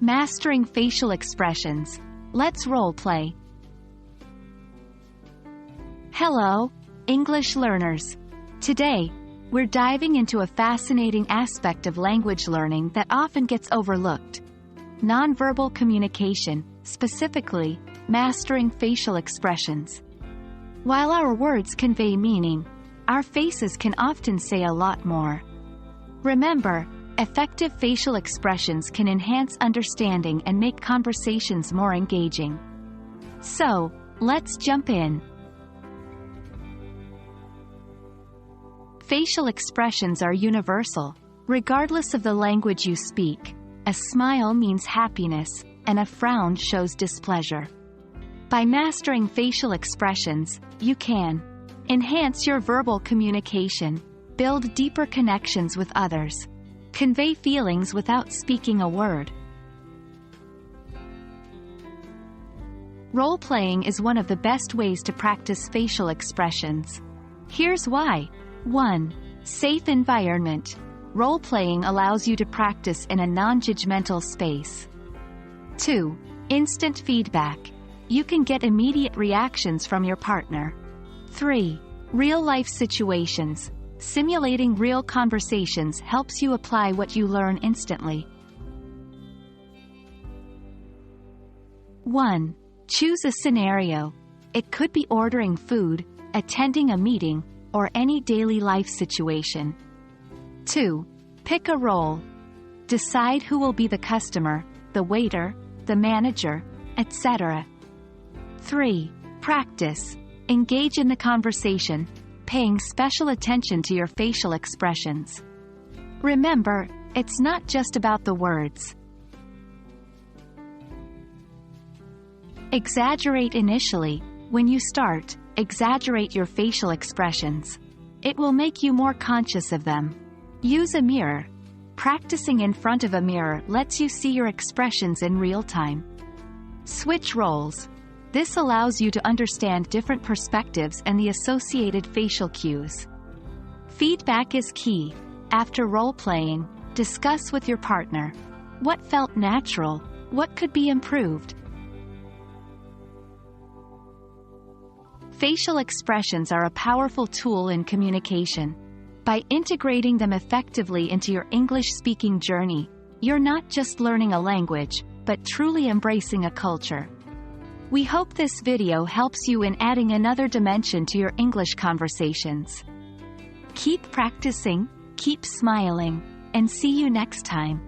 Mastering facial expressions. Let's role play. Hello, English learners. Today, we're diving into a fascinating aspect of language learning that often gets overlooked. Nonverbal communication, specifically, mastering facial expressions. While our words convey meaning, our faces can often say a lot more. Remember, effective facial expressions can enhance understanding and make conversations more engaging. So, let's jump in. Facial expressions are universal. Regardless of the language you speak, a smile means happiness, and a frown shows displeasure. By mastering facial expressions, you can enhance your verbal communication, build deeper connections with others, convey feelings without speaking a word. Role-playing is one of the best ways to practice facial expressions. Here's why. 1. Safe environment. Role-playing allows you to practice in a non-judgmental space. 2. Instant feedback. You can get immediate reactions from your partner. 3. Real-life situations. Simulating real conversations helps you apply what you learn instantly. 1. Choose a scenario. It could be ordering food, attending a meeting, or any daily life situation. 2. Pick a role. Decide who will be the customer, the waiter, the manager, etc. 3. Practice. Engage in the conversation, paying special attention to your facial expressions. Remember, it's not just about the words. Exaggerate initially. When you start, exaggerate your facial expressions. It will make you more conscious of them. Use a mirror. Practicing in front of a mirror lets you see your expressions in real time. Switch roles. This allows you to understand different perspectives and the associated facial cues. Feedback is key. After role-playing, discuss with your partner. What felt natural? What could be improved? Facial expressions are a powerful tool in communication. By integrating them effectively into your English-speaking journey, you're not just learning a language, but truly embracing a culture. We hope this video helps you in adding another dimension to your English conversations. Keep practicing, keep smiling, and see you next time.